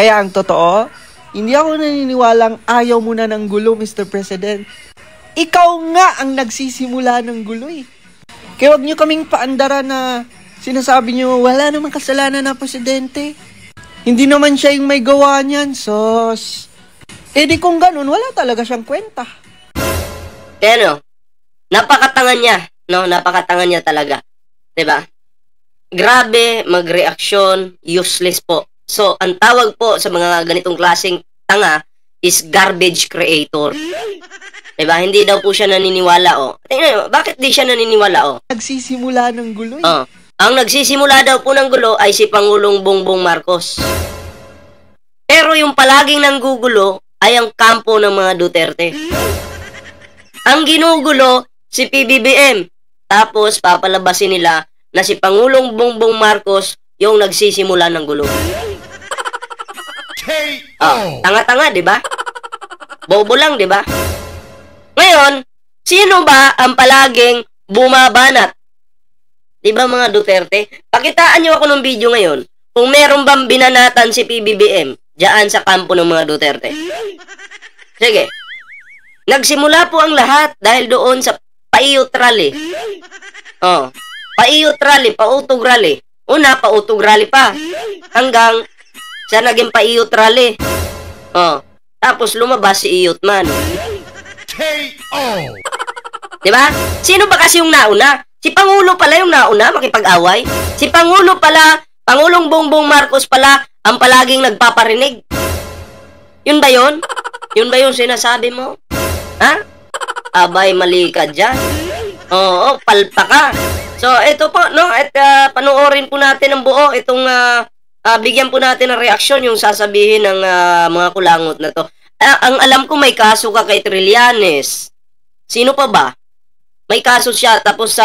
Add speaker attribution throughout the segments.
Speaker 1: Kaya ang totoo, hindi ako naniniwalang ayaw mo na ng gulo, Mr. President. Ikaw nga ang nagsisimula ng gulo eh. Kaya wag nyo kaming paandara na sinasabi nyo, wala namang kasalanan na presidente. Hindi naman siya yung may gawa niyan, sos. Eh di kung ganun, wala talaga siyang kwenta.
Speaker 2: Pero, napakatanga niya, no? Napakatanga niya talaga. 'Di ba? Grabe magreaksyon, useless po. So, ang tawag po sa mga ganitong klaseng tanga is garbage creator. 'Di ba? Hindi daw po siya naniniwala, oh. Tingnan mo, bakit di siya naniniwala, oh?
Speaker 1: Nagsisimula ng gulo eh.
Speaker 2: Oh. Ang nagsisimula daw po ng gulo ay si Pangulong Bongbong Marcos. Pero yung palaging nanggugulo ay ang kampo ng mga Duterte. Ang ginugulo, si PBBM. Tapos, papalabasin nila na si Pangulong Bongbong Marcos yung nagsisimula ng gulo. Tanga-tanga, di ba? Bobo lang, di ba? Ngayon, sino ba ang palaging bumabanat? Di ba mga Duterte? Pakitaan nyo ako ng video ngayon kung meron bang binanatan si PBBM diyan sa kampo ng mga Duterte. Sige. Nagsimula po ang lahat dahil doon sa paiyot rally. Oh, paiyot rally, pautog rally. Una, pautog rally pa. Hanggang sa naging paiyot rally. Oh, tapos lumabas si Iyot Man. Diba? Sino ba kasi yung nauna? Si Pangulo pala yung nauna makipag-away. Si Pangulo pala, Pangulong Bongbong Marcos pala ang palaging nagpaparinig. Yun ba yun? Yun ba yung sinasabi mo? Ha? Abay, mali ka dyan. Oo, palpa ka. So, ito po, no? At panoorin po natin ang buo. Itong, bigyan po natin ng reaksyon yung sasabihin ng mga kulangot na to. Ang alam ko may kaso ka kay Trillanes. Sino pa ba? May kaso siya, tapos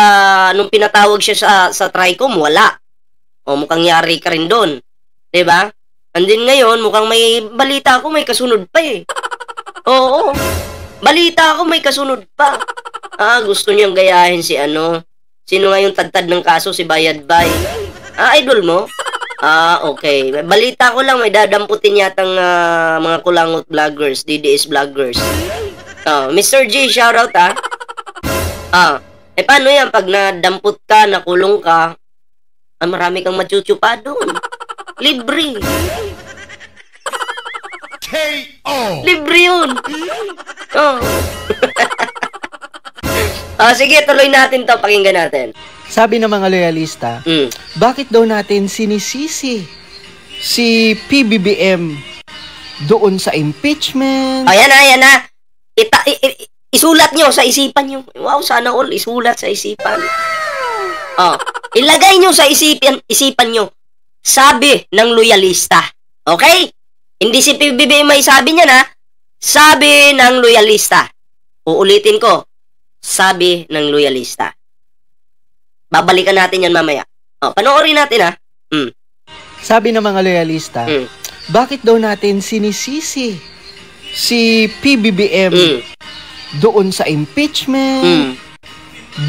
Speaker 2: nung pinatawag siya sa TRICOM, wala. O mukhang yari ka rin doon. Diba? And then ngayon, mukhang may balita ako, may kasunod pa eh. Oo. Balita ako, may kasunod pa. Gusto niyang gayahin si ano. Sino nga yung tadtad ng kaso? Si Bayadbay. Idol mo? Okay. Balita ko lang, may dadamputin yatang mga kulangot vloggers, DDS vloggers. Mr. G, shoutout paano yan? Pag nadampot ka, nakulong ka, marami kang machuchupa doon. Libre. Libre yun. Sige, tuloy natin to. Pakinggan natin.
Speaker 1: Sabi ng mga loyalista, bakit daw natin sinisisi si PBBM doon sa impeachment?
Speaker 2: Ayan na. Isulat nyo sa isipan nyo. Wow, sana all isulat sa isipan. Ilagay nyo sa isipan nyo. Sabi ng loyalista. Okay? Hindi si PBBM may sabi niya na. Sabi ng loyalista. Uulitin ko. Sabi ng loyalista. Babalikan natin yan mamaya. Panoorin natin
Speaker 1: Sabi ng mga loyalista, bakit daw natin sinisisi si PBBM doon sa impeachment,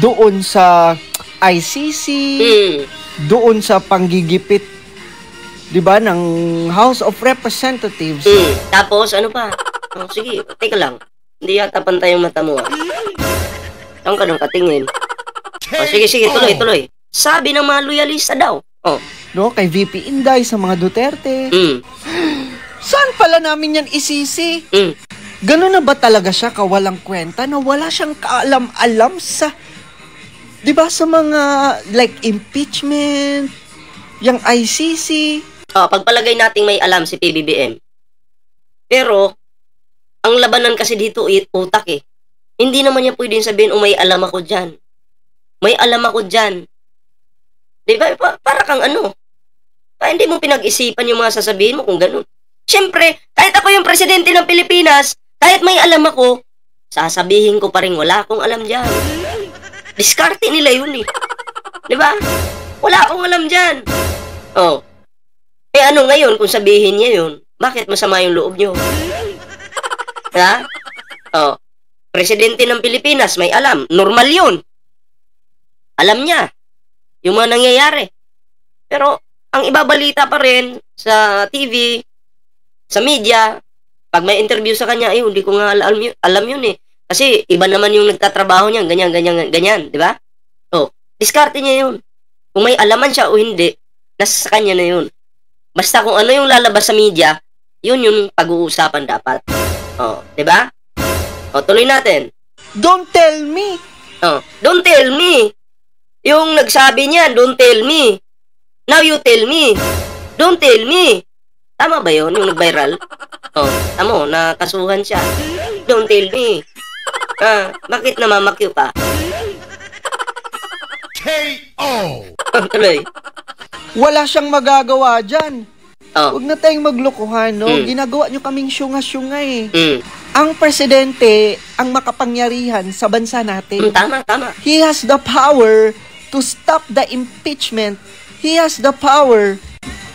Speaker 1: doon sa ICC, doon sa panggigipit, 'di ba, ng House of Representatives.
Speaker 2: Tapos ano pa? Sige, teka lang. Hindi yata pantay yung mata mo. Saan ka nang katingin? Sige, tuloy. Sabi ng mga loyalista daw.
Speaker 1: No, kay VP Inday sa mga Duterte. Saan pala namin yan isisi? Gano'n na ba talaga siya kawalang kwenta na wala siyang kaalam-alam sa, di ba, sa mga like impeachment, yung ICC?
Speaker 2: Pagpalagay nating may alam si PBBM. Pero, ang labanan kasi dito utak eh. Hindi naman niya pwedeng sabihin, may alam ako dyan. May alam ako dyan. Di ba? Para kang ano? Hindi mo pinag-isipan yung mga sasabihin mo kung ganun. Siyempre, kahit ako yung presidente ng Pilipinas, kahit may alam ako, sasabihin ko pa rin wala akong alam dyan. Diskarte nila yun eh. Diba? Wala akong alam dyan. Ano ngayon kung sabihin niya yun? Bakit masama yung loob nyo? Ha? Presidente ng Pilipinas, may alam. Normal yun. Alam niya yung mga nangyayari. Pero, ang ibabalita pa rin sa TV, sa media, pag may interview sa kanya, ay, hindi ko nga alam yun eh. Kasi iba naman yung nagtatrabaho niya, ganyan, di ba? O, diskarte niya yun. Kung may alaman siya o hindi, nasa kanya na yun. Basta kung ano yung lalabas sa media, yun yung pag-uusapan dapat. O, di ba? O, tuloy natin.
Speaker 1: Don't tell me.
Speaker 2: Oh, don't tell me. Yung nagsabi niya, don't tell me. Now you tell me. Don't tell me. Tama ba yun, yung nag-viral? Oh, tamo, nakasuhan siya. Don't tell me. Bakit namamakyo ka?
Speaker 3: K.O.
Speaker 2: Tuloy.
Speaker 1: Wala siyang magagawa dyan.
Speaker 2: Oh.
Speaker 1: Huwag na tayong maglokohan, no?
Speaker 2: Mm.
Speaker 1: Ginagawa nyo kaming syunga-syunga eh.
Speaker 2: Mm.
Speaker 1: Ang presidente ang makapangyarihan sa bansa natin.
Speaker 2: Tama.
Speaker 1: He has the power to stop the impeachment. He has the power,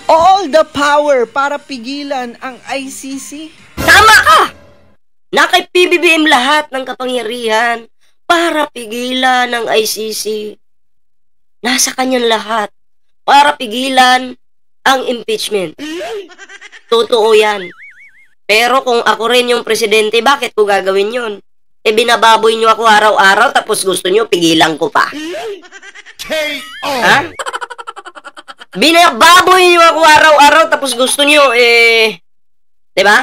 Speaker 1: all the power para pigilan ang ICC.
Speaker 2: Tama ka! Na kay PBBM lahat ng kapangyarihan para pigilan ng ICC. Nasa kanyang lahat para pigilan ang impeachment. Totoo yan. Pero kung ako rin yung presidente, bakit ko gagawin yun? Binababoy nyo ako araw-araw tapos gusto nyo pigilan ko pa.
Speaker 3: K.O.
Speaker 2: Ha? Binababoy nyo ako araw-araw tapos gusto nyo, diba?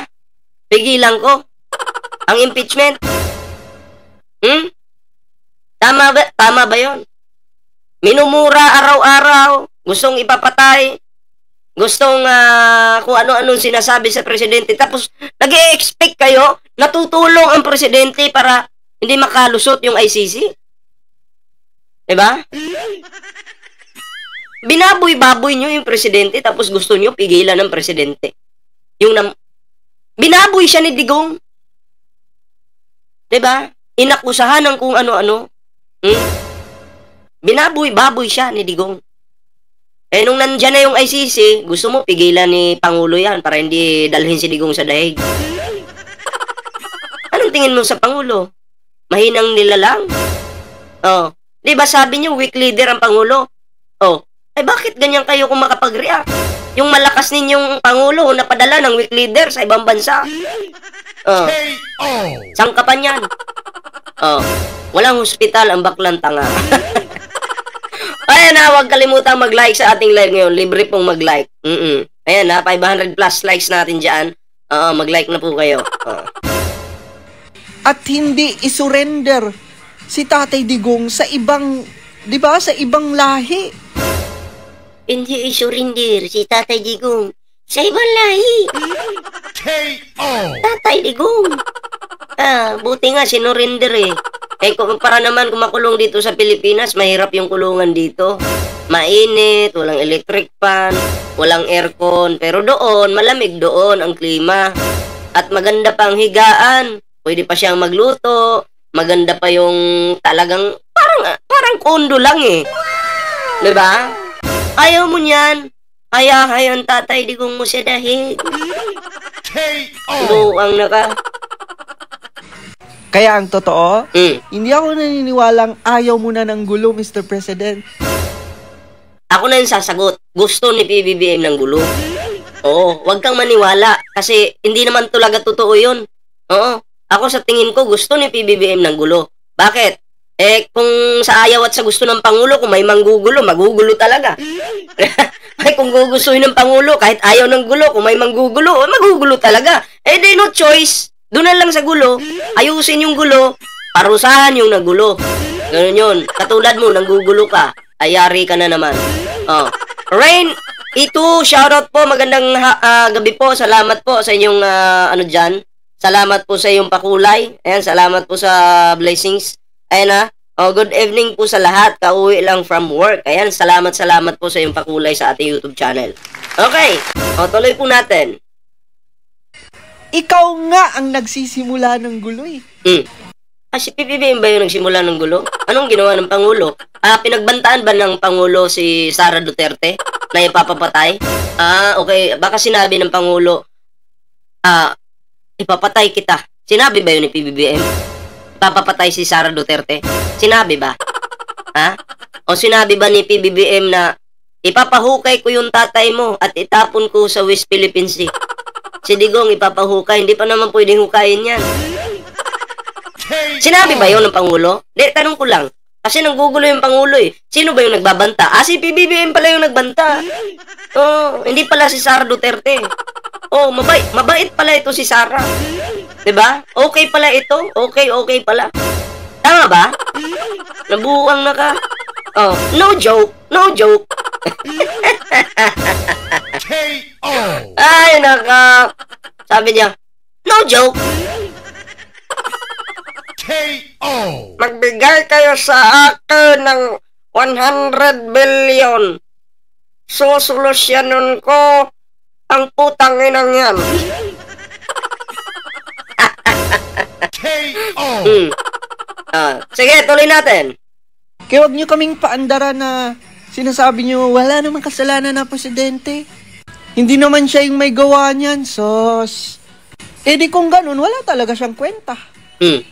Speaker 2: Pigilan ko ang impeachment. Tama ba yun? Minumura araw-araw, gustong ipapatay, gustong kung ano-anong sinasabi sa presidente, tapos nag-e-expect kayo na tutulong ang presidente para hindi makalusot yung ICC? Diba? Binaboy-baboy nyo yung presidente tapos gusto nyo pigilan ng presidente. Binaboy siya ni Digong. Diba? Inakusahan ng kung ano-ano. Binaboy-baboy siya ni Digong. Nung nandyan na yung ICC, gusto mo pigilan ni Pangulo yan para hindi dalhin si Digong sa daig. Anong tingin mo sa Pangulo? Mahinang nilalang? Oh. Di ba sabi niyo, weak leader ang Pangulo? Oh. Bakit ganyan kayo kung makapag-react? Yung malakas ninyong Pangulo, napadala ng weak leader sa ibang bansa. Oh. Sangkapan yan. Oh. Walang hospital ang baklang tanga. Ayan na, huwag kalimutang mag-like sa ating live ngayon. Libre pong mag-like. Ayan na, 500 plus likes natin dyan. Mag-like na po kayo.
Speaker 1: At hindi isurrender si Tatay Digong sa ibang, di ba, sa ibang lahi.
Speaker 2: Hindi isurrender si Tatay Digong sa ibang lahi.
Speaker 3: K.O.
Speaker 2: Tatay Digong. Buti nga sinurrender eh. Para naman kung makulong dito sa Pilipinas, mahirap yung kulungan dito. Mainit, walang electric fan, walang aircon. Pero doon, malamig doon ang klima. At maganda pang higaan. Pwede pa siyang magluto. Maganda pa yung talagang, parang kondo lang eh. Diba? Ayaw mo niyan. Hayahayan Tatay Digong mo siya dahil.
Speaker 3: K.O.
Speaker 2: Buang na ka.
Speaker 1: Kaya ang totoo, hindi ako naniniwalang ayaw mo na ng gulo, Mr. President.
Speaker 2: Ako na yung sasagot. Gusto ni PBBM ng gulo. Oo, wag kang maniwala. Kasi hindi naman talaga totoo yun. Oo, ako sa tingin ko gusto ni PBBM ng gulo. Bakit? Kung sa ayaw at sa gusto ng Pangulo, kung may manggugulo, magugulo talaga. Ay, kung gugustuhin ng Pangulo, kahit ayaw ng gulo, kung may manggugulo, magugulo talaga. Di no choice. Doon na lang sa gulo, ayusin yung gulo, parusahan yung nagulo. Ganun yun. Katulad mo, nanggugulo ka, ayari ka na naman. Rain, ito, shoutout po, magandang gabi po, salamat po sa inyong, dyan. Salamat po sa iyong pakulay. Ayan, salamat po sa blessings. Ayan na. Good evening po sa lahat. Kauwi lang from work. Ayan, salamat po sa iyong pakulay sa ating YouTube channel. Okay. Tuloy po natin.
Speaker 1: Ikaw nga ang nagsisimula ng gulo eh.
Speaker 2: Si PBBM ba yung nagsimula ng gulo? Anong ginawa ng Pangulo? Pinagbantaan ba ng Pangulo si Sara Duterte na ipapapatay? Okay. Baka sinabi ng Pangulo, ipapatay kita. Sinabi ba yun ni PBBM? Ipapapatay si Sara Duterte? Sinabi ba? O sinabi ba ni PBBM na ipapahukay ko yung tatay mo at itapon ko sa West Philippine Sea? si Digong ipapahukay. Hindi pa naman pwedeng hukayin yan. Sinabi ba yun ng Pangulo? Di, tanong ko lang. Kasi nanggugulo yung Pangulo eh. Sino ba yung nagbabanta? Si PBBM pala yung nagbanta. Hindi pala si Sara Duterte. Mabait pala ito si Sara. Diba? Okay pala ito. Okay pala. Tama ba? Nabuang na ka. No joke.
Speaker 3: KO.
Speaker 2: Ay, naka. Sabi niya, no joke.
Speaker 3: KO.
Speaker 2: Magbigay kayo sa akin ng 100 billion. Sosolusyonon ko ang putang inang yan.
Speaker 3: KO.
Speaker 2: Sige, tuloy natin.
Speaker 1: Kaya wag nyo kaming paandara na sinasabi nyo, wala namang kasalanan na presidente. Hindi naman siya yung may gawa niyan, sos. Di kung ganun, wala talaga siyang kwenta.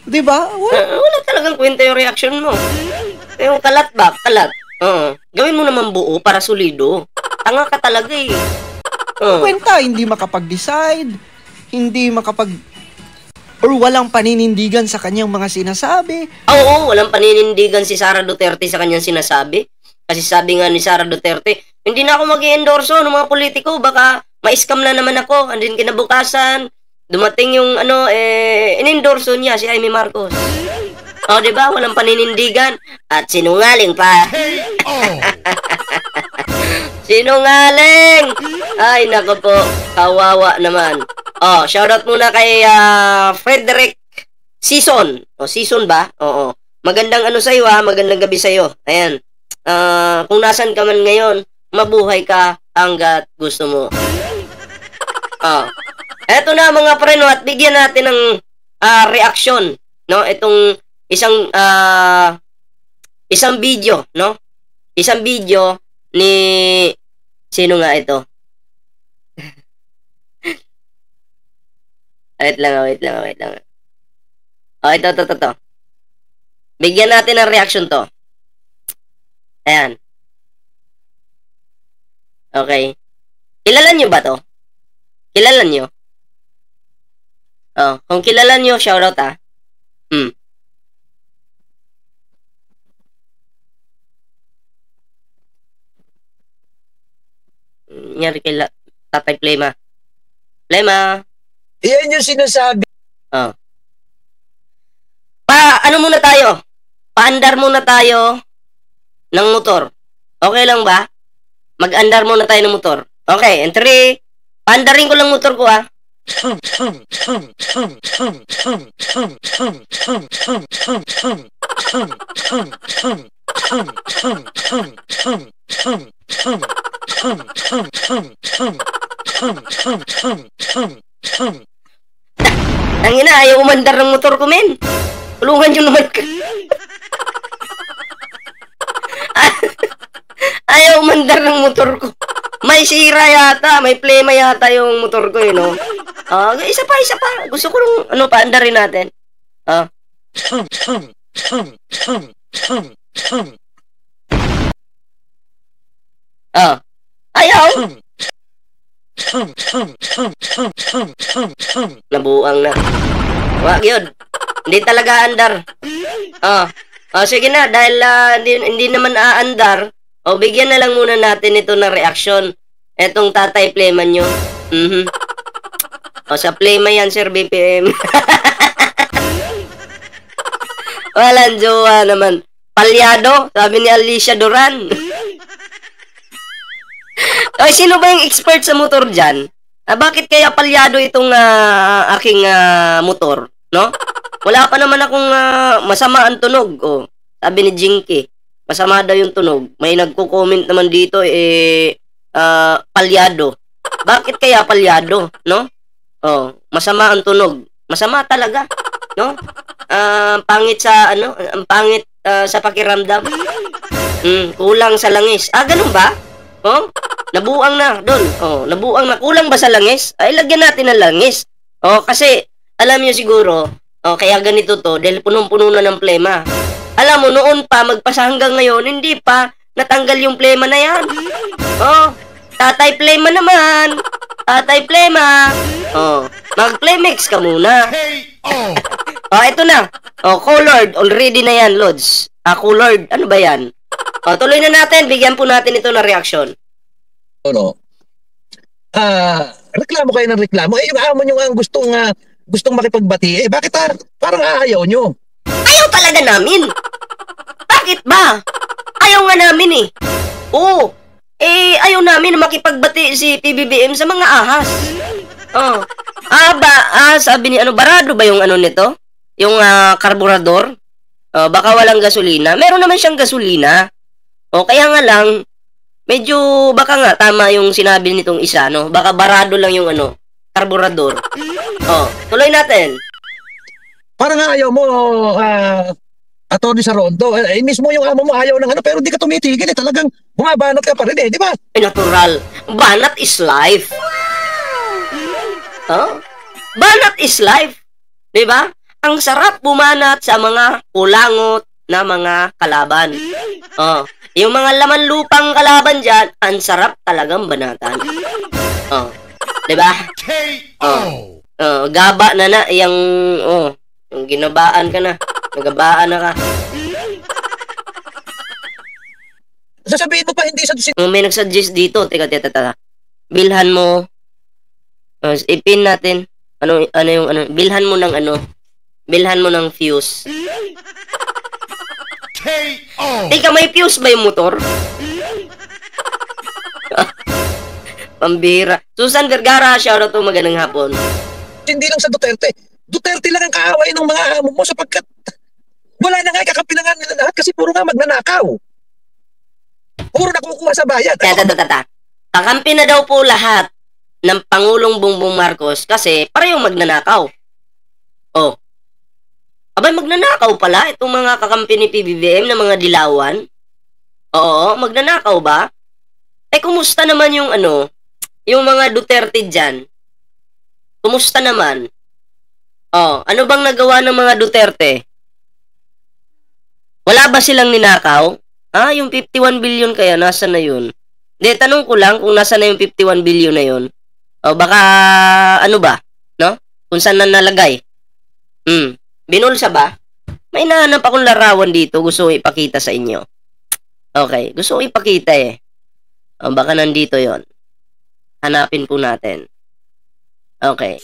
Speaker 1: Diba?
Speaker 2: Wala talagang kwenta yung reaction mo. Yung kalat ba? Kalat. Gawin mo naman buo para solido. Tanga ka talaga eh.
Speaker 1: Kwenta, hindi makapag-decide, hindi or walang paninindigan sa kanyang mga sinasabi.
Speaker 2: Oo, walang paninindigan si Sara Duterte sa kanyang sinasabi. Kasi sabi nga ni Sara Duterte, hindi na ako mag-i-endorso ng mga politiko, baka ma-scam na naman ako. Andin kinabukasan, dumating yung in-endorso niya si Amy Marcos. Diba? Walang paninindigan. At sinungaling pa. Sinungaling! Ay, nako po. Kawawa naman. Shoutout muna kay Frederick Season. Season ba? Oo. Magandang sa'yo magandang gabi sa'yo. Ayan. Kung nasan ka man ngayon, mabuhay ka hanggat gusto mo. Eto na mga preno at bigyan natin ng reaction, no? Itong isang video, no? Isang video ni sino nga ito? Wait lang. Ito. Bigyan natin ng reaction to. Ayan. Okay. Kilala nyo ba to? Kilala nyo? Kung kilala nyo, shoutout Nyari kay Tatay Plema.
Speaker 4: Yan yung sinasabi.
Speaker 2: Ano muna tayo? Paandar muna tayo ng motor. Okay lang ba? Mag-andar muna tayo ng motor. Okay, and 3. Paandarin ko lang motor ko Ang ina, ayaw umandar ng motor ko, men. Tulungan nyo naman. Ayaw umandar ng motor ko. May sira yata, may plema yata yung motor ko, no? Isa pa. Gusto ko nung, paandarin natin. Ayaw! Nabuang na. Wag yun. Hindi talaga andar. Sige na, dahil hindi naman aandar, bigyan na lang muna natin ito ng reaksyon. Etong Tatay Plema nyo. Sa Plema yan, Sir BPM. Walang jowa naman. Palyado, sabi ni Alicia Duran. Sino ba yung expert sa motor dyan? Bakit kaya palyado itong aking motor? No? Wala pa naman akong masama ang tunog. Sabi ni Jinky, masama daw yung tunog. May nagko-comment naman dito, palyado. Bakit kaya palyado? No? Masama ang tunog. Masama talaga. No? Pangit sa, ang pangit sa pakiramdam. Kulang sa langis. Ganun ba? Nabuang na doon. Nabuang na. Kulang ba sa langis? Ay, lagyan natin ng langis. Kasi, alam niyo siguro, kaya ganito to, dahil punong-puno na ng plema. Alam mo, noon pa, magpasa hanggang ngayon, hindi pa natanggal yung plema na yan. Tatay Plema naman. Tatay Plema. Oh, mag-Playmex ka muna.
Speaker 3: KO.
Speaker 2: Oh, ito na. Oh, colored. Already na yan, Lods. Colored. Ano ba yan? Oh, tuloy na natin. Bigyan po natin ito ng reaction.
Speaker 4: Ano? Reklamo kayo ng reklamo. Yung amo nyo nga ang gustong makipagbati. Bakit parang ayaw nyo?
Speaker 2: Ayaw talaga namin. Bakit ba? Ayaw nga namin eh. Oo. Ayaw namin na makipagbati si PBBM sa mga ahas. Oh. Sabi ni barado ba yung nito? Yung karburador? Baka walang gasolina. Meron naman siyang gasolina. Kaya nga lang, medyo baka nga tama yung sinabi nitong isa, no? Baka barado lang yung karburador. Tuloy natin.
Speaker 4: Parang ayaw mo, Atty. Saronto. Mismo yung amo mo ayaw ng pero di ka tumitigil. Talagang bumabanat ka pa rin di ba?
Speaker 2: Natural. Banat is life. Banat is life. Di ba? Ang sarap bumanat sa mga kulangot na mga kalaban. Yung mga laman lupang kalaban dyan, ang sarap talagang banatan. Di ba? Gaba na yung ginabaan ka na. Nagabaan na ka.
Speaker 4: Sasabihin mo pa hindi sa...
Speaker 2: May nagsuggest dito. Teka. Bilhan mo. Ipin natin. Bilhan mo ng Bilhan mo ng fuse.
Speaker 3: KO.
Speaker 2: Teka, may fuse ba yung motor? Pambira. Susan Vergara, shoutout to, magandang hapon.
Speaker 4: Hindi lang sa Duterte. Duterte lang ang kaaway ng mga amo mo sapagkat wala na nga kakapilangan nila lahat kasi puro nga magnanakaw. Puro nakukuha sa bayan.
Speaker 2: Kakampi na daw po lahat ng Pangulong Bongbong Marcos kasi parehong magnanakaw. Abay, magnanakaw pala itong mga kakampi ni PBBM na mga dilawan. Oo, magnanakaw ba? Kumusta naman yung yung mga Duterte dyan? Kumusta naman? Ano bang nagawa ng mga Duterte? Wala ba silang ninakaw? Yung 51 billion kaya, nasa na yun? Hindi, tanong ko lang kung nasa na yung 51 billion na yun. Baka, ba? No? Kung saan na nalagay? Binulsa ba? May nahanap akong larawan dito. Gusto ko ipakita sa inyo. Okay. Gusto ko ipakita baka nandito yon. Hanapin po natin. Okay.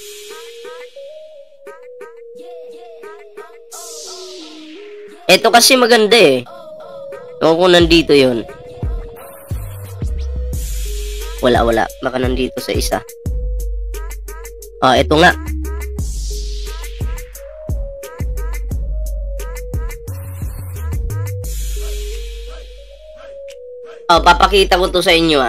Speaker 2: Ito kasi maganda kung nandito yon. Wala. Baka nandito sa isa. Ito nga. Papakita ko to sa inyo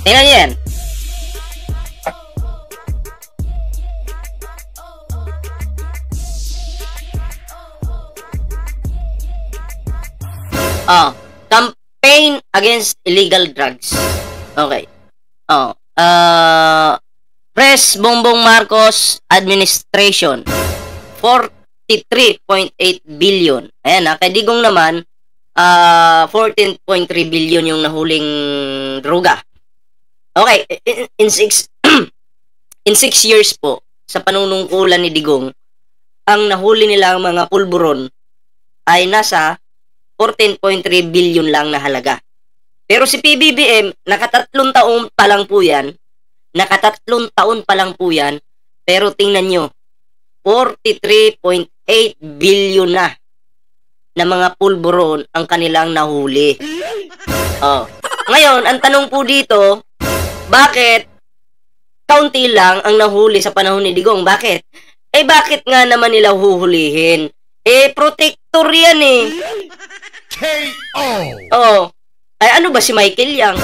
Speaker 2: Tingnan niyo yan. Campaign against illegal drugs. Okay. Press Bongbong Marcos Administration 43.8 billion. Ayan kay Digong naman 14.3 billion yung nahuling droga. Okay, in 6 years po sa panunungkulan ni Digong, ang nahuli nilang mga pulburon ay nasa 14.3 billion lang na halaga. Pero si PBBM, nakatatlong taon pa lang po yan. Pero tingnan nyo, 43.8 billion na mga pulburon ang kanilang nahuli. Ngayon, ang tanong po dito, bakit kaunti lang ang nahuli sa panahon ni Digong? Bakit? Bakit nga naman nila huhulihin? Protector yan
Speaker 3: KO.
Speaker 2: Ano ba si Michael Yang?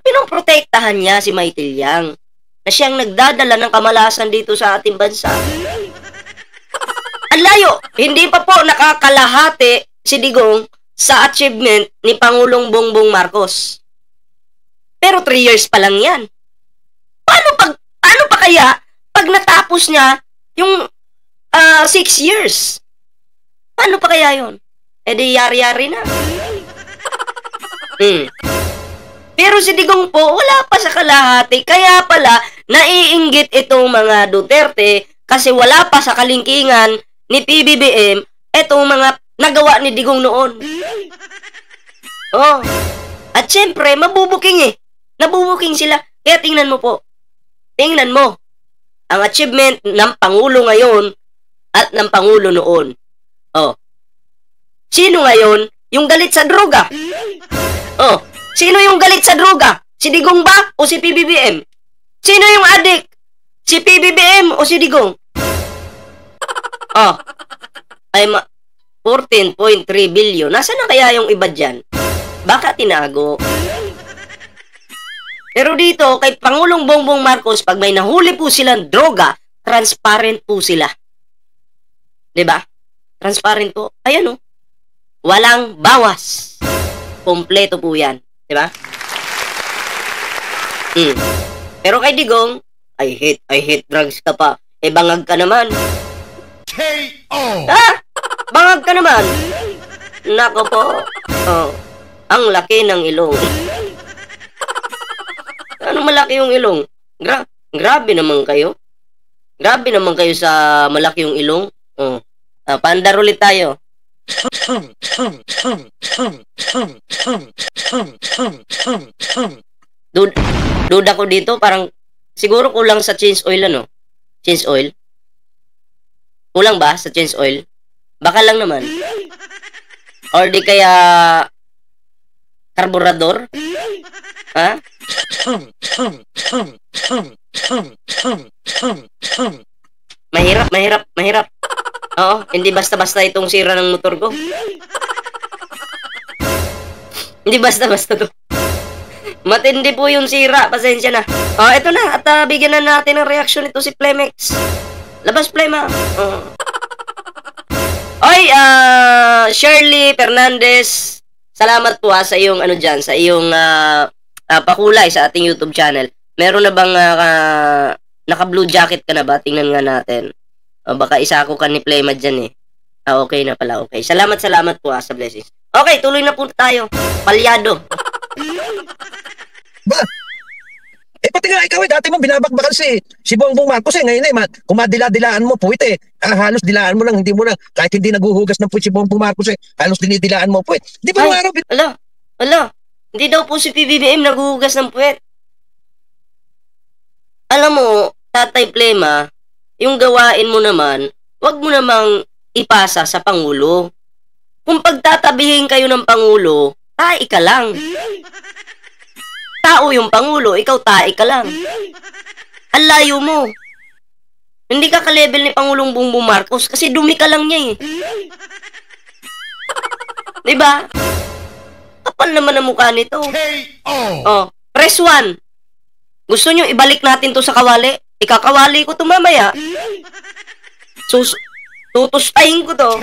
Speaker 2: Pinoprotektahan niya si Michael Yang na siyang nagdadala ng kamalasan dito sa ating bansa. Ang layo. Hindi pa po nakakalahati si Digong sa achievement ni Pangulong Bongbong Marcos. Pero 3 years pa lang yan. Paano pa kaya pag natapos niya yung 6 years? Paano pa kaya yun? Eh di yari-yari na. Pero si Digong po, wala pa sa kalahati. Kaya pala, naiinggit itong mga Duterte kasi wala pa sa kalingkingan ni PBBM itong mga nagawa ni Digong noon. Oh. At syempre, mabubuking Nabubuking sila. Kaya tingnan mo po. Tingnan mo. Ang achievement ng Pangulo ngayon at ng Pangulo noon. Oh. Sino ngayon yung galit sa droga? Oh. Sino yung galit sa droga? Si Digong ba o si PBBM? Sino yung addict? Si PBBM o si Digong? Oh. Ay 14.3 billion. Nasaan na kaya yung iba dyan? Baka tinago. Pero dito, kay Pangulong Bongbong Marcos, pag may nahuli po silang droga, transparent po sila. Diba? Transparent po. Ayan o. Walang bawas. Kompleto po yan. Diba? Pero kay Digong, I hate drugs ka pa. Eh, bangag ka naman.
Speaker 3: KO!
Speaker 2: Ha? Bangag ka naman. Nako po. Oh. Ang laki ng ilong. Ano malaki yung ilong? Grabe naman kayo. Grabe naman kayo sa malaki yung ilong. Oh. Paandar ulit tayo. Duda ko dito, parang siguro kulang sa change oil ano? Change oil? Kulang ba sa change oil? Baka lang naman. Or di kaya karburador? Ha? Mahirap. Oo, hindi basta-basta itong sira ng motor ko. Hindi basta-basta to. Matindi po yung sira, pasensya na. Oh, ito na, at bigyan na natin ng reaction ito si Plemex. Labas, Plema. Oy, Shirley Fernandez, salamat po sa iyong ano dyan, sa iyong pakulay sa ating YouTube channel. Meron na bang naka-blue jacket ka na ba? Tingnan nga natin. Baka isa ako kan ni Plema dyan eh. Okay na pala, okay. Salamat po sa blessings. Okay, tuloy na po tayo. Palyado.
Speaker 4: Ba? Pati nga ikaw dati mo binabakbakan si Bongbong Marcos ngayon kung madila-dilaan mo puwit halos dilaan mo lang, hindi mo na, kahit hindi naguhugas ng puwit si Bongbong Marcos halos dinidilaan mo puwit. Di ba araw?
Speaker 2: Ala, hindi daw po si PBBM naguhugas ng puwet. Alam mo, Tatay Plema, yung gawain mo naman, wag mo namang ipasa sa Pangulo. Kung pagtatabihin kayo ng Pangulo, tae ka lang. Tao yung Pangulo, ikaw tae ka lang. Ang layo mo. Hindi ka ka-level ni Pangulong Bongbong Marcos kasi dumi ka lang niya eh. Diba? Kapal naman ang mukha nito. Oh, press 1. Gusto nyo ibalik natin to sa kawali? Ikakawali ko to mamaya. Tutustahin ko to.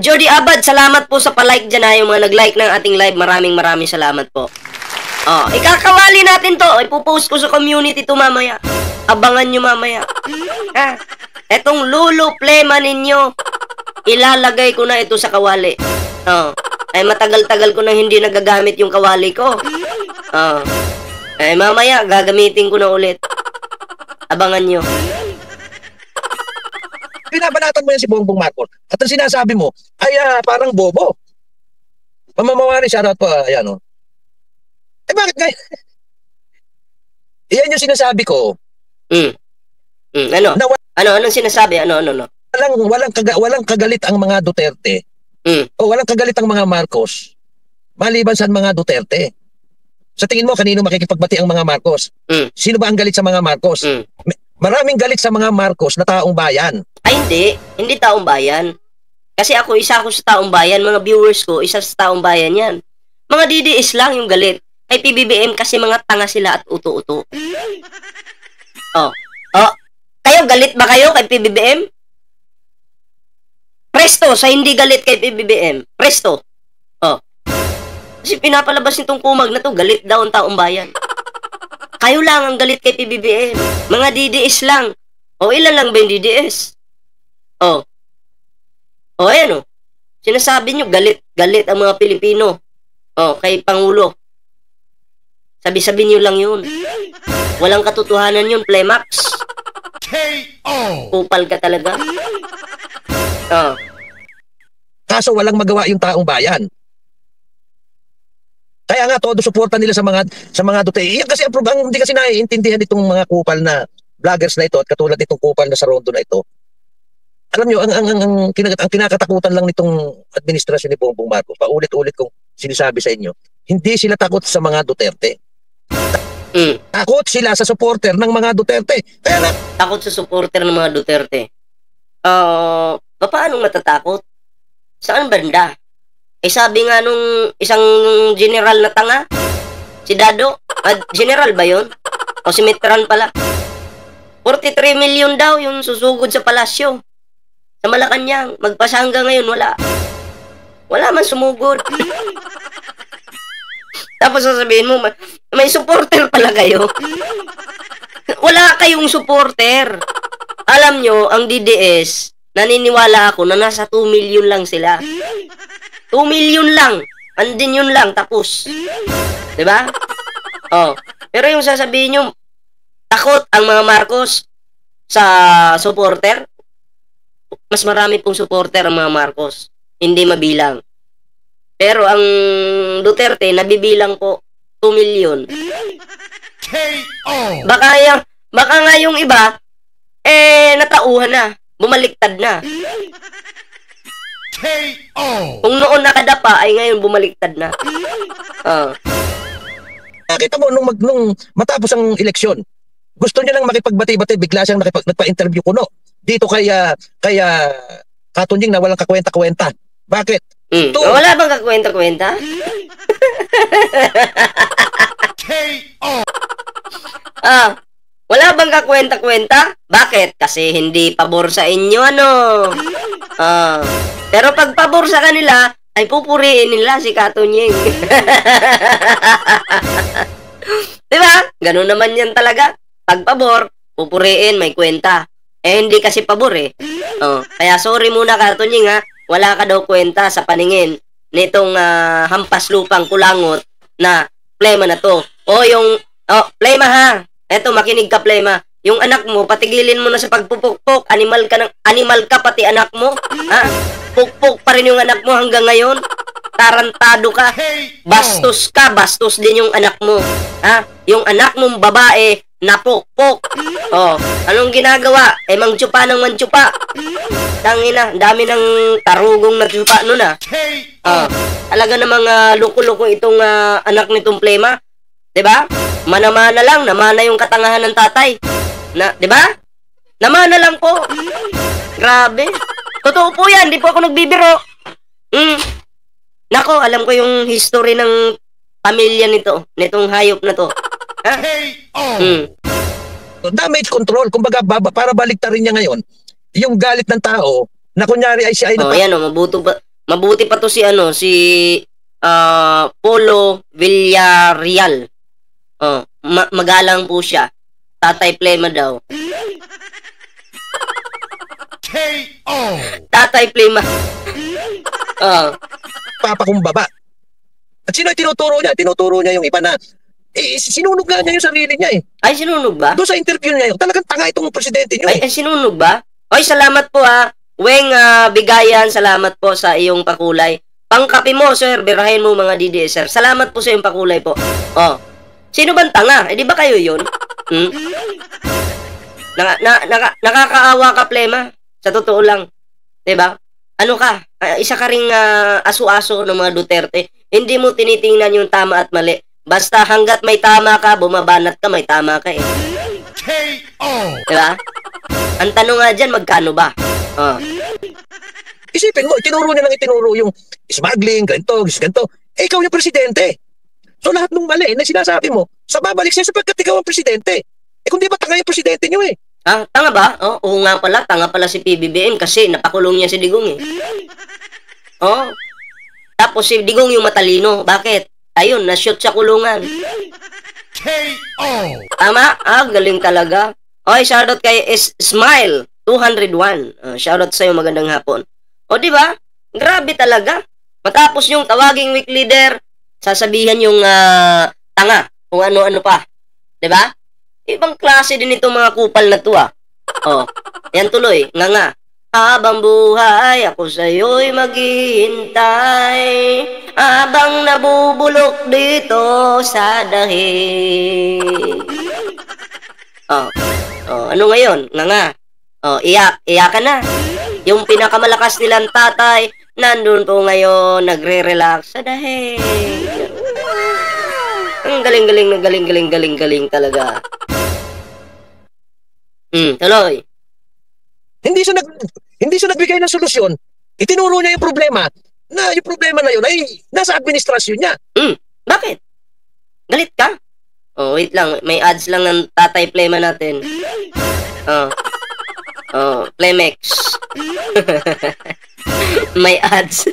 Speaker 2: Jody Abad, salamat po sa palike dyan yung mga nag-like ng ating live. Maraming salamat po. Ikakawali natin to. Ipopost ko sa community to mamaya. Abangan nyo mamaya. Etong Lulu Plema ninyo, ilalagay ko na ito sa kawali. Ay matagal-tagal ko nang hindi nagagamit yung kawali ko. Ay mamaya, gagamitin ko na ulit. Abangan nyo.
Speaker 4: Binabanatan mo yan si Bongbong Marcos. At ang sinasabi mo ay parang bobo. Mamamawari, shoutout po. Ayan o. Bakit ngayon? Iyan yung sinasabi ko.
Speaker 2: Ano? Anong sinasabi? Ano?
Speaker 4: Walang kagalit ang mga Duterte. O walang kagalit ang mga Marcos. Maliban sa mga Duterte. Sa tingin mo, kanino makikipagbati ang mga Marcos? Sino ba ang galit sa mga Marcos? Maraming galit sa mga Marcos na taong bayan.
Speaker 2: Ay, hindi taong bayan. Kasi isa ako sa taong bayan. Mga viewers ko, isa sa taong bayan yan. Mga DDS lang yung galit. Kay PBBM kasi mga tanga sila at uto-uto. PBBM? Presto sa hindi galit kay PBBM. Presto. Oh. Kasi pinapalabas nitong kumag na to, galit daw ang taong bayan. Kayo lang ang galit kay PBBM. Mga DDS lang. O ilan lang ba yung DDS? Oh. O ayan o. Sinasabi nyo, galit ang mga Pilipino. O, kay Pangulo. Sabi-sabi nyo lang yun. Walang katotohanan yun, Playmax.
Speaker 3: KO!
Speaker 2: Kupal ka talaga. O.
Speaker 4: Kaso walang magawa yung taong bayan. Kaya nga todo suporta nila sa mga Duterte. Yan kasi ang hindi kasi naiintindihan itong mga kupal na vloggers na ito at katulad nitong kupal na sa Rondo na ito. Alam nyo, ang kinakatakutan lang nitong administrasyon ni Bongbong Marcos, paulit-ulit kong sinasabi sa inyo, hindi sila takot sa mga Duterte. Takot sila sa supporter ng mga Duterte. Kaya na,
Speaker 2: takot sa supporter ng mga Duterte. Paano matatakot? Saan banda? Eh sabi nga nung isang general na tanga, si Dado, general ba yun? O si Mitran pala? 43 million daw yung susugod sa palasyo. Sa Malacanang, magpasa hanggang ngayon, wala. Wala man sumugod. Tapos sasabihin mo, may supporter pala kayo. Wala kayong supporter. Alam nyo, ang DDS, naniniwala ako na nasa 2 million lang sila. 2 million lang. Andin yun lang, tapos. Diba? Oh. Pero yung sasabihin nyo, takot ang mga Marcos sa supporter. Mas marami pong supporter ang mga Marcos. Hindi mabilang. Pero ang Duterte, nabibilang po 2 million.
Speaker 3: KO!
Speaker 2: Baka nga yung iba, natauhan na. Bumaliktad na.
Speaker 3: KO!
Speaker 2: Kung noon nakadapa, ay ngayon bumaliktad na.
Speaker 4: nakita mo nung matapos ang eleksyon, gusto niya lang makipagbati-bati, bigla siyang nagpa-interview kuno. Dito kaya Katunying na walang kakwenta-kwenta. Bakit?
Speaker 2: Wala bang kakwenta-kwenta? Wala bang kakwenta-kwenta? Bakit? Kasi hindi pabor sa inyo, ano? Pero pag pabor sa kanila, ay pupuriin nila si Katunying. Diba? Ganun naman yan talaga. Pag pabor, pupuriin, may kwenta. Hindi kasi pabor eh. Kaya sorry muna Katunying ha. Wala ka daw kwenta sa paningin nitong hampas lupang kulangot na plema na to. Plema ha. Eto, makinig ka plema. Yung anak mo, patigilin mo na sa pagpupukpok. Animal ka pati anak mo. Ha? Pukpok pa rin yung anak mo hanggang ngayon. Tarantado ka. Bastos ka. Bastos din yung anak mo. Ha? Yung anak mong babae, napukpok. Anong ginagawa? Mangtsupa ng mangtsupa. Tangina, dami ng tarugong na tsupa nun ah. Talaga namang loko-loko itong anak nitong plema. Diba? Mana-mana lang, namana yung katangahan ng tatay. Diba? Namana lang po. Grabe. Totoo po yan, di po ako nagbibiro. Nako, alam ko yung history ng pamilya nitong hayop na to. Ha?
Speaker 4: Damage control, kumbaga para baliktarin niya ngayon yung galit ng tao na kunyari ay siya ay
Speaker 2: mabuti pa to si Polo Villarreal. Magalang po siya. Tatay Plema daw. Tatay Plema.
Speaker 4: Papakumbaba. At sino ay tinuturo niya? Tinuturo niya yung iba na sinunog nga niya yung sarili niya eh.
Speaker 2: Ay, sinunog ba?
Speaker 4: Doon sa interview niya yun, talagang tanga itong presidente niyo
Speaker 2: eh. Ay, sinunog ba? Ay, salamat po ha. Weng Bigayan, salamat po sa iyong pakulay. Pangkapi mo, sir. Birahin mo mga DDS, sir. Salamat po sa iyong pakulay po. Sino bang tanga? Di ba kayo yun? Nakakaawa ka, Plema. Sa totoo lang. Diba? Ano ka? Isa ka ring aso-aso ng mga Duterte. Hindi mo tinitingnan yung tama at mali. Basta hanggat may tama ka, bumabanat ka, may tama ka eh. Diba? Ang tanong nga dyan, magkano ba?
Speaker 4: Isipin mo, itinuro niya lang itinuro yung smuggling, ganito. Ikaw yung presidente. So lahat ng mali na sinasabi mo, sa babalik siya sapagkat ikaw ang presidente. Kung di ba tanga yung presidente nyo eh.
Speaker 2: Tanga ba? Oo nga pala, tanga pala si PBBM kasi napakulong niya si Digong eh. Tapos si Digong yung matalino. Bakit? Ayun, na-shoot sa kulungan.
Speaker 3: KO.
Speaker 2: Tama? Galing talaga. Okay, shoutout kay Smile 201. Shoutout sa'yo, magandang hapon. Di ba? Grabe talaga. Matapos yung tawaging weak leader, sasabihan yung tanga, kung ano-ano pa. Di ba? Ibang klase din itong mga kupal na to yan tuloy, nga. Habang buhay, ako sa'yo'y maghihintay. Habang nabubulok dito sa dahig. Ano ngayon? Nga. Iyak ka na. Yung pinakamalakas nilang tatay, nandun po ngayon, nagre-relax sa dahig. Ang galing talaga. Tuloy.
Speaker 4: Hindi siya nagbigay ng solusyon. Itinuro niya yung problema na yun ay nasa administrasyon niya.
Speaker 2: Bakit? Galit ka? Wait lang. May ads lang ng tatay Plema natin. Plemex. May ads.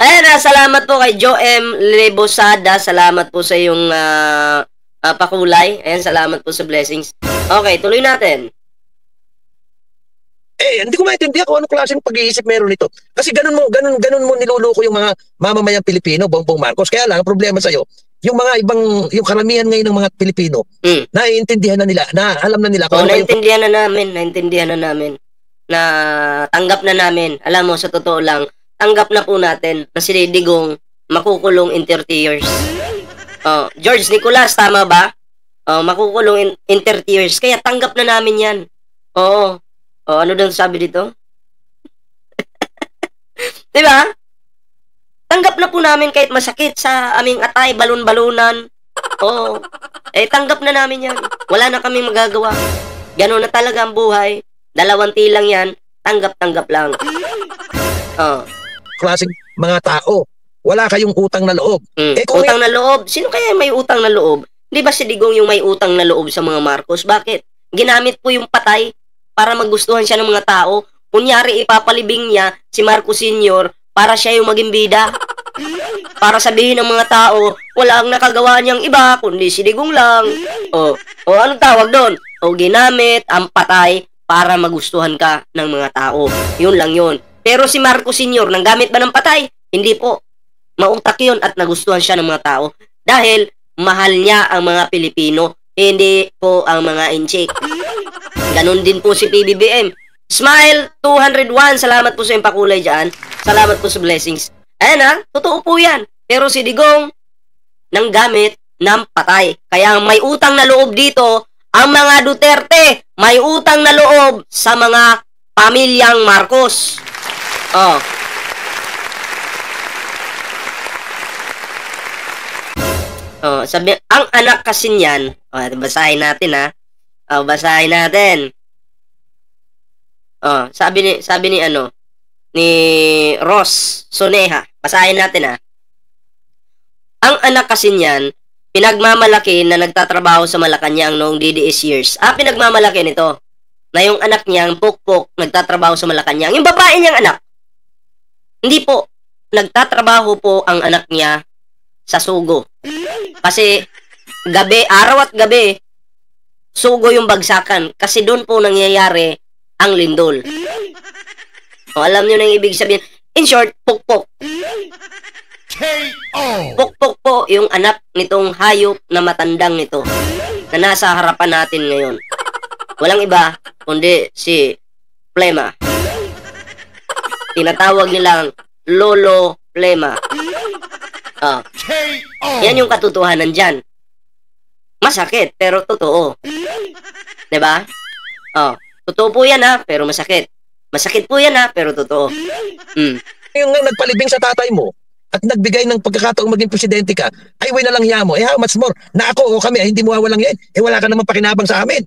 Speaker 2: Ayan, salamat po kay Joe M. Lebosada. Salamat po sa iyong pakulay. Ayan, salamat po sa blessings. Okay, tuloy natin.
Speaker 4: Hindi ko maintindihan kung anong klaseng pag-iisip meron nito. Kasi ganun mo niluluko yung mga mamamayang Pilipino, Bongbong Marcos. Kaya lang, ang problema sa'yo, yung mga yung karamihan ngayon ng mga Pilipino, naiintindihan na nila, na alam na nila.
Speaker 2: Naintindihan na namin. Na tanggap na namin. Alam mo, sa totoo lang, tanggap na po natin na si Digong makukulong in 30 years. George Nicolas, tama ba? Makukulong in 30 years. Kaya tanggap na namin yan. Ano daw sabi dito? Diba? Tanggap na po namin kahit masakit sa aming atay, balon-balunan. Tanggap na namin yan. Wala na kaming magagawa. Ganun na talaga ang buhay. 2 tilang yan. Tanggap-tanggap lang.
Speaker 4: Klaseng mga tao. Wala kayong utang na loob.
Speaker 2: Utang na loob? Sino kaya may utang na loob? Di ba si Digong yung may utang na loob sa mga Marcos? Bakit? Ginamit po yung patay para magustuhan siya ng mga tao. Kunyari, ipapalibing niya si Marcos Sr. para siya yung maging bida. Para sabihin ng mga tao, walang nakagawa niyang iba, kundi si Digong lang. Anong tawag doon? Ginamit ang patay para magustuhan ka ng mga tao. Yun lang yun. Pero si Marcos Sr., nang gamit ba ng patay? Hindi po. Mautak yun at nagustuhan siya ng mga tao. Dahil mahal niya ang mga Pilipino, hindi po ang mga inchik. Ganon din po si PBBM. Smile 201, salamat po sa iyong pakulay dyan. Salamat po sa blessings. Ayan totoo po yan. Pero si Digong, nang gamit ng patay. Kaya may utang na loob dito, ang mga Duterte, may utang na loob sa mga pamilyang Marcos. Sabi, ang anak kasi niyan, basahin natin basahin natin. Sabi ni Ross Soneha. Basahin natin Ang anak kasi niyan, pinagmamalaki na nagtatrabaho sa Malacanang noong DDS years. Pinagmamalaki nito na yung anak niyang pukpok nagtatrabaho sa Malacanang. Yung babae niyang anak. Hindi po. Nagtatrabaho po ang anak niya sa Sugo. Kasi araw at gabi, Sugo yung bagsakan. Kasi doon po nangyayari ang lindol. Alam nyo na yung ibig sabihin. In short, pukpok.
Speaker 3: KO.
Speaker 2: Pukpok po yung anak nitong hayop na matandang nito na nasa harapan natin ngayon. Walang iba kundi si Plema. Tinatawag nilang Lolo Plema. Yan yung katotohanan dyan. Masakit, pero totoo. Diba? Totoo po yan pero masakit. Masakit po yan pero totoo.
Speaker 4: Yung nagpalibing sa tatay mo at nagbigay ng pagkakataong maging presidente ka, ay way na lang hiya mo. How much more? Na ako o kami, hindi mo walang yan. Wala ka naman pakinabang sa amin.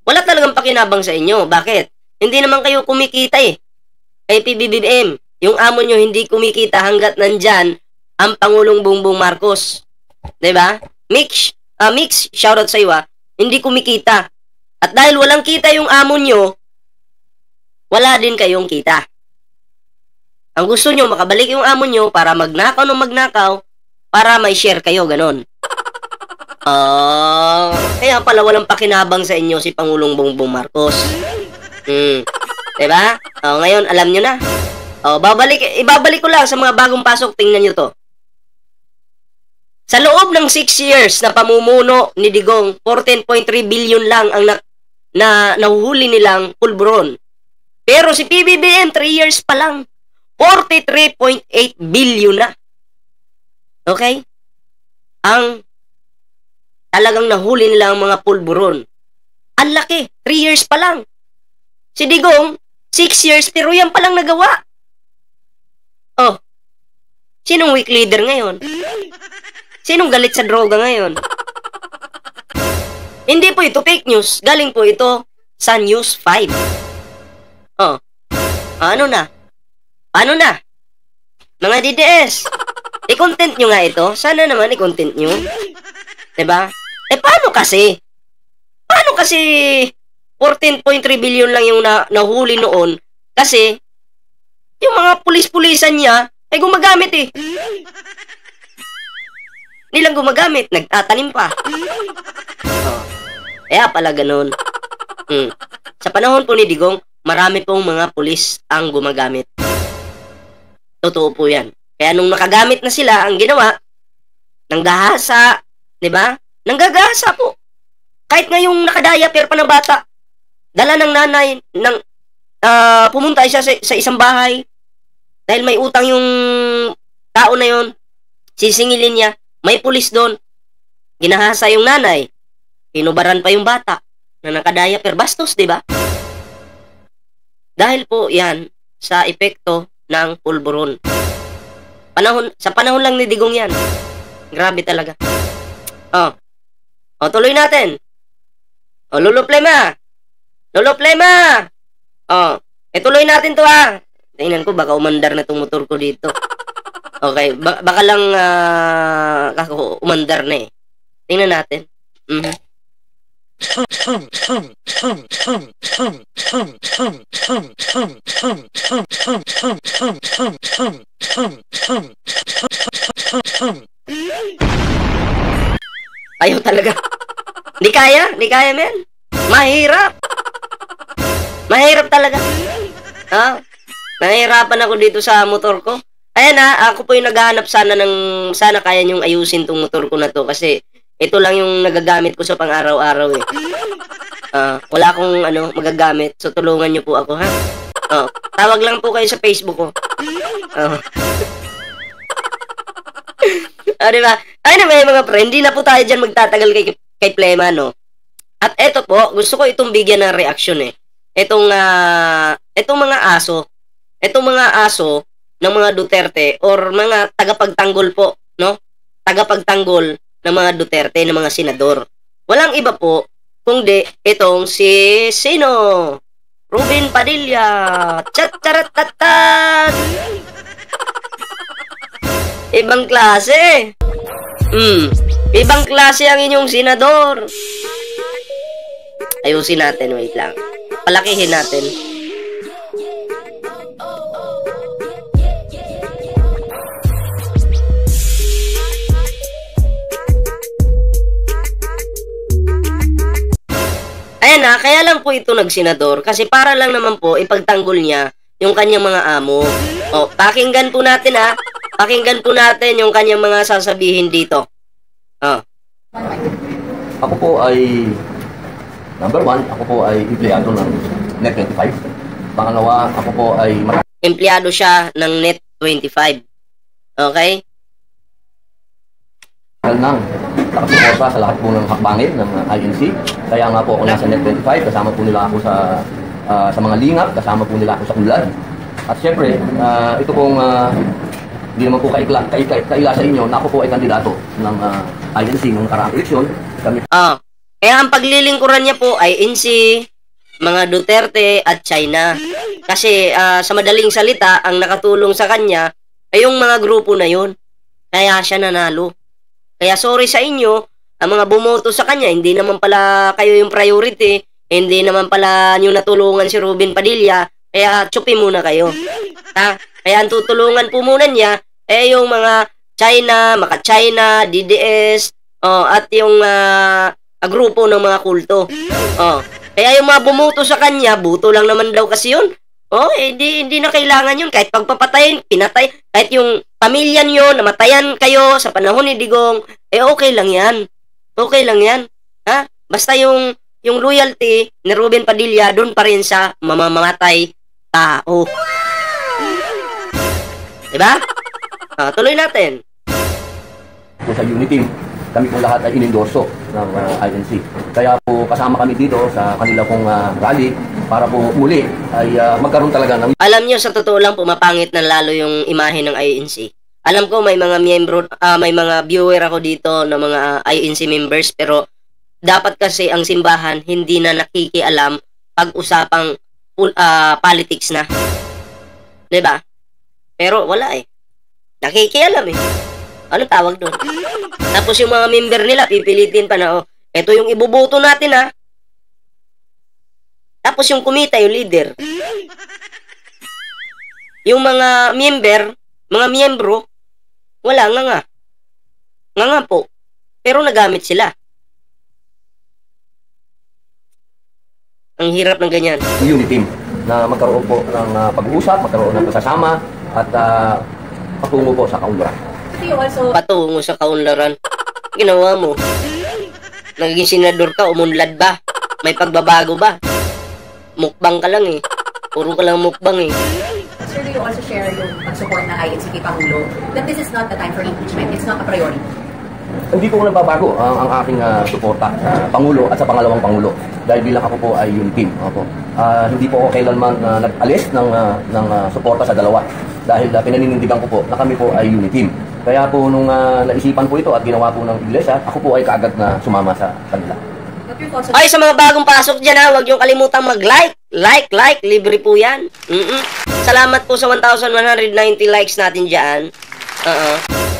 Speaker 2: Wala talagang pakinabang sa inyo. Bakit? Hindi naman kayo kumikita Kay PBBM, yung amo nyo hindi kumikita hanggat nandyan ang Pangulong Bongbong Marcos. Diba? Mix, shoutout sa iyo hindi kumikita. At dahil walang kita yung amo nyo, wala din kayong kita. Ang gusto nyo, makabalik yung amo nyo para magnakaw ng magnakaw, para may share kayo, ganon. Kaya pala walang pakinabang sa inyo si Pangulong Bongbong Marcos. Diba? Ngayon, alam nyo na. Ibabalik ko lang sa mga bagong pasok, tingnan nyo to. Sa loob ng 6 years na pamumuno ni Digong, 14.3 billion lang ang nahuhuli nilang pulburon. Pero si PBBM, 3 years pa lang, 43.8 billion na. Okay? Ang talagang nahuli nila ang mga pulburon. Ang laki, 3 years pa lang. Si Digong, 6 years, pero yan pa lang nagawa. Sinong weak leader ngayon? Sinong galit sa droga ngayon? Hindi po ito fake news. Galing po ito sa News 5. Ano na? Mga DDS, i-content nyo nga ito. Sana naman i-content nyo. Diba? Paano kasi? 14.3 billion lang yung nahuli noon? Kasi, yung mga pulis-pulisan niya, ay gumagamit eh. Nilang gumagamit, nagtatanim pa. Kaya pala ganun. Sa panahon po ni Digong, marami pong mga pulis ang gumagamit. Totoo po yan. Kaya nung nakagamit na sila, ang ginawa, nanggahasa, diba? Nanggagahasa po. Kahit nga yung nakadaya-per pa ng bata, dala ng nanay, pumunta siya sa isang bahay, dahil may utang yung tao na yon, sisingilin niya, may pulis doon, ginahasa yung nanay, pinubaran pa yung bata, na nakadaya-per, bastos, diba? Dahil po yan, sa epekto ng pulburon. Sa panahon lang ni Digong yan. Grabe talaga. Tuloy natin. Lolo Plema. Tuloy natin to ha. Tingnan ko, baka umandar na itong motor ko dito. Okay, baka lang umandar na eh. Tingnan natin. Ayaw talaga. Di kaya, men. Mahirap talaga. Nahihirapan ako dito sa motor ko. Ayan ako po yung naghahanap sana kaya niyong ayusin tong motor ko na to kasi ito lang yung nagagamit ko sa pang-araw-araw eh. Wala akong magagamit. So tulungan niyo po ako ha. Tawag lang po kayo sa Facebook ko. Diba? May mga friend, hindi na po tayo dyan magtatagal kay Plema, no? At eto po, gusto ko itong bigyan ng reaksyon eh. Itong mga aso ng mga Duterte or mga tagapagtanggol po, no? Tagapagtanggol ng mga Duterte, ng mga senador. Walang iba po kundi itong si sino? Ruben Padilla. Chat-charat-tat-tat. Ibang klase. Ibang klase ang inyong senador. Ayusin natin, wait lang. Palakihin natin. Ayan kaya lang po ito nagsenador kasi para lang naman po ipagtanggol niya yung kanyang mga amo. Pakinggan po natin Pakinggan po natin yung kanyang mga sasabihin dito.
Speaker 5: Ako po ay number 1, ako po ay empleyado ng Net25. Pangalawa, ako po ay
Speaker 2: empleyado siya ng Net25. Okay?
Speaker 5: Nang nakasuporta sa lahat po ng hakbangin ng INC. Kaya nga po ako nasa Net25, kasama po nila ako sa mga lingap, kasama po nila ako sa unlad. At syempre, ito pong hindi naman po kaila sa inyo na ako po ay kandidato ng INC ng nakaraang eleksyon.
Speaker 2: Kaya ang paglilingkuran niya po ay INC, mga Duterte at China. Kasi sa madaling salita, ang nakatulong sa kanya ay yung mga grupo na yun. Kaya siya nanalo. Kaya sorry sa inyo, ang mga bumoto sa kanya, hindi naman pala kayo yung priority. Hindi naman pala nyo natulungan si Robin Padilla, kaya tsupi muna kayo. Ha? Kaya ang tutulungan po muna niya, yung mga China, Maka-China, DDS, at yung grupo ng mga kulto. Kaya yung mga bumuto sa kanya, buto lang naman daw kasi yun. Hindi na kailangan yun. Kahit pagpapatayin, pinatay, kahit yung pamilya nyo, namatayan kayo sa panahon ni Digong, okay lang yan. Okay lang yan. Ha? Basta yung loyalty ni Robin Padilla, doon pa rin sa mamamatay tao. Diba? Tuloy natin.
Speaker 5: Sa Unity, kami po lahat ay inendorso ng INC. Kaya po kasama kami dito sa kanila pong rally para po muli ay magkaroon talaga ng...
Speaker 2: Alam nyo, sa totoo lang, pumapangit na lalo yung imahe ng INC. Alam ko may mga miyembro, may mga viewer ako dito na mga INC members, pero dapat kasi ang simbahan hindi na nakikialam pag-usapang politics na. Diba? Pero wala eh. Nakikialam eh. Ano tawag doon? Tapos yung mga member nila, pipilitin pa na, eto yung ibuboto natin ha. Tapos yung kumita, yung leader. Yung mga miyembro, wala nga. Nga nga po. Pero nagamit sila. Ang hirap ng ganyan.
Speaker 5: Unity na magkaroon po ng pag-uusap, magkaroon ng kasama at patungo po sa kaunlaran.
Speaker 2: Patungo sa kaunlaran. Ginawa mo. Naging senador ka, umunlad ba? May pagbabago ba? Mukbang ka lang eh. Puro ka lang mukbang eh.
Speaker 6: Sir, do you also share yung pag-support ng INC kay Pangulo that this is not the time for impeachment, it's not a priority?
Speaker 5: Hindi po nagbabago ang aking suporta sa Pangulo at sa pangalawang Pangulo. Dahil bilang ako po ay Unity. Hindi po ako kailanman nag-alis ng suporta sa dalawa. Dahil pinaninindigan ko po na kami po ay Unity. Kaya po nung naisipan po ito at ginawa po ng iglesia, ako po ay kaagad na sumama sa kanila.
Speaker 2: Ay, sa mga bagong pasok dyan huwag niyong kalimutang mag-like. Like, libre po yan. Salamat po sa 1,190 likes natin dyan.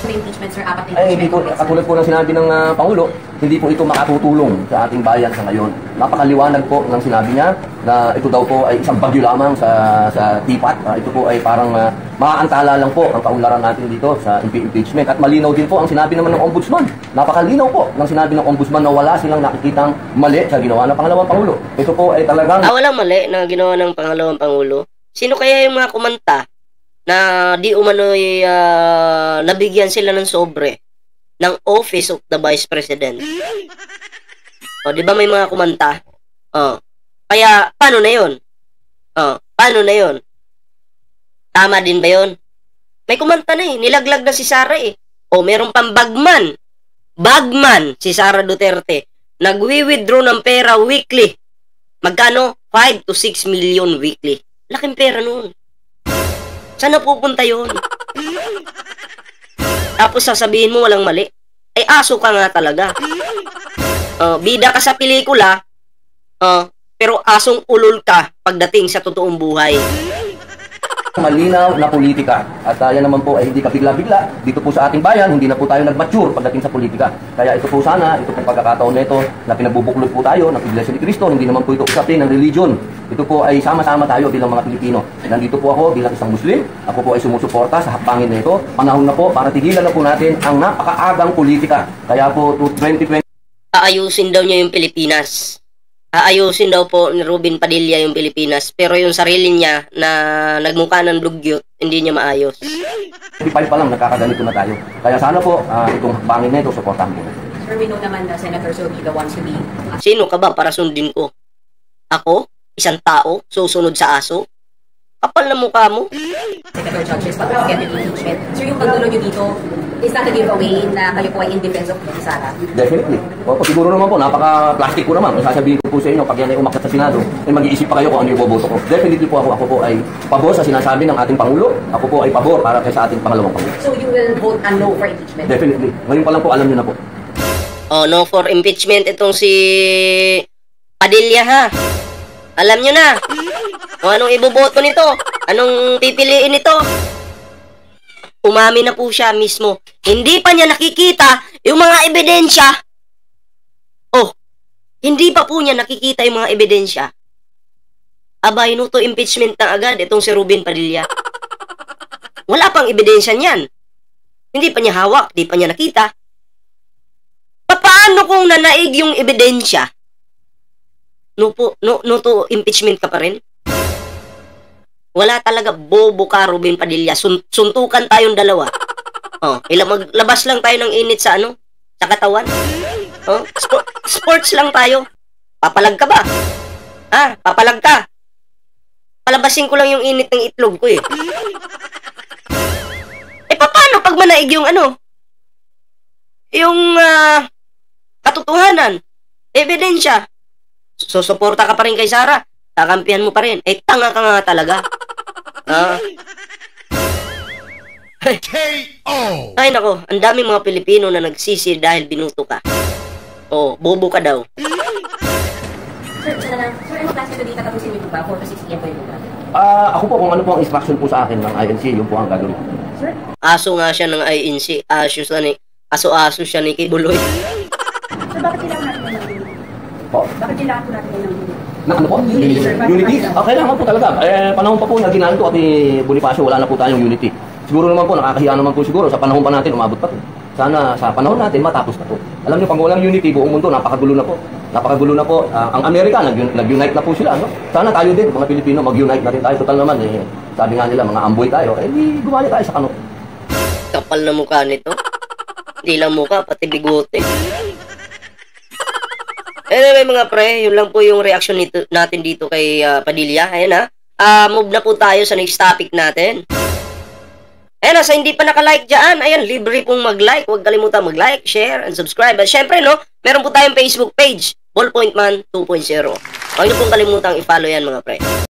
Speaker 6: Impeachment, sir, apat
Speaker 5: Ay, hindi po, katulad po ng sinabi ng Pangulo, hindi po ito makatutulong sa ating bayan sa ngayon. Napakaliwanag po ng sinabi niya na ito daw po ay isang bagyo lamang sa tipat. Ito po ay parang maaantala lang po ang kaunlaran natin dito sa impeachment. At malinaw din po ang sinabi naman ng Ombudsman. Napakalinaw po ng sinabi ng Ombudsman na wala silang nakikitang mali sa ginawa ng pangalawang Pangulo. Ito po ay talagang...
Speaker 2: walang mali na ginawa ng pangalawang Pangulo. Sino kaya yung mga kumanta na di umano'y nabigyan sila ng sobre ng Office of the Vice President? Di ba may mga kumanta? Kaya, paano na yun? Paano na yun? Tama din ba yun? May kumanta na eh. Nilaglag na si Sara eh. Meron pang bagman. Bagman si Sara Duterte. Nagwi-withdraw ng pera weekly. Magkano? 5 to 6 million weekly. Laking pera noon. Saan napupunta yun? Tapos sasabihin mo walang mali. Ay, aso ka nga talaga. Bida ka sa pelikula, pero asong ulol ka pagdating sa totoong buhay.
Speaker 5: Malinaw na politika. At yan naman po ay hindi kabigla-bigla. Dito po sa ating bayan, hindi na po tayo nag-mature pagdating sa politika. Kaya ito po sana, ito po pagkakataon na ito na pinabubuklod po tayo ng Iglesia ni Cristo. Hindi naman po ito usapin ng religion. Ito po ay sama-sama tayo bilang mga Pilipino. Nandito po ako bilang isang Muslim. Ako po ay sumusuporta sa hakbangin na ito. Panahon na po para tigilan na po natin ang napakaagang politika. Kaya po 2020...
Speaker 2: Aayusin daw niya yung Pilipinas. Aayusin daw po ni Robin Padilla yung Pilipinas, pero yung sarili niya na nagmukha ng dugyot, hindi niya maayos.
Speaker 5: 25 pa lang, nakakaganito na tayo. Kaya sana po, itong hakbangin na ito, supportahan po.
Speaker 6: Sir, we know naman na Senators will be the ones to be...
Speaker 2: Sino ka ba para sundin ko? Ako? Isang tao? Susunod sa aso? Kapal na mukha mo?
Speaker 6: Senator Judges, pag get an impeachment. Sir, yung pagdulo nyo dito, is that a giveaway na kayo po ay in defense of Sara?
Speaker 5: Definitely. Siguro naman po, napaka-plastic po naman. Sasabihin ko po sa inyo, pag yan ay umakyat sa Senado, ay mag-iisip pa kayo kung ano yung boboto ko. Definitely po ako po ay pabor sa sinasabi ng ating Pangulo. Ako po ay pabor para sa ating pangalawang Pangulo.
Speaker 6: So you will vote a no for impeachment?
Speaker 5: Definitely. Ngayon pa lang po, alam niyo na po.
Speaker 2: No for impeachment itong si Padilla ha. Alam niyo na. Anong iboboto nito? Anong pipiliin nito? Umami na po siya mismo. Hindi pa niya nakikita yung mga ebidensya. Hindi pa po niya nakikita yung mga ebidensya. Abay, no to impeachment na agad itong si Ruben Padilla. Wala pang ebidensya niyan. Hindi pa niya hawak, hindi pa niya nakita. Paano kung nanaig yung ebidensya? No to impeachment ka pa rin? Wala talaga, bobo ka, Ruben Padilla. Suntukan tayong dalawa. Oh, maglabas lang tayo ng init sa sa katawan. Oh, sports lang tayo. Papalag ka ba? Papalag ka. Palabasin ko lang yung init ng itlog ko eh. Paano pag manaig yung yung katotohanan, ebidensya? Susuporta ka pa rin kay Sara. Kakampihan mo pa rin. Tanga ka nga talaga.
Speaker 3: KO!
Speaker 2: Ay nako, ang daming mga Pilipino na nagsisi dahil binuto ka. Oh, bobo ka daw.
Speaker 6: Sir, ano klase ito dito tapusin niyo ba? 4 to 6 p.m. po ito ba?
Speaker 5: Ako po, kung ano po ang instruction po sa akin ng INC, yun po ang gagawin.
Speaker 6: Sir?
Speaker 2: Aso nga siya ng INC. Aso siya ni Kibuloy.
Speaker 6: Sir, bakit kailangan natin ng unity?
Speaker 5: Po?
Speaker 6: Bakit kailangan po natin ng unity?
Speaker 5: Na ano po?
Speaker 6: Unity, sir.
Speaker 5: Unity? Kailangan po talaga. Panahon pa po na ginaan ko at Bonifacio, wala na po tayong unity. Siguro naman po, nakakahiya naman po siguro. Sa panahon pa natin, umabot pa po. Sana sa panahon natin, matapos na po. Alam niyo, pag walang unity, buong mundo, napakagulo na po. Napakagulo na po. Ang Amerika, nag-unite na po sila. No? Sana tayo din, mga Pilipino, mag-unite na rin tayo. Total naman, sabi nga nila, mga amboy tayo. Di gumali tayo sa kano.
Speaker 2: Kapal na mukha nito. Hindi lang mukha, pati bigote. Anyway mga pre, yun lang po yung reaction natin dito kay Padilla. Ayan move na po tayo sa next topic natin. Ayan sa hindi pa naka-like dyan, ayan, libre pong mag-like. Huwag kalimutan mag-like, share, and subscribe. At syempre, meron po tayong Facebook page, Ballpoint Man 2.0. Huwag niyo pong kalimutang i-follow yan mga pre.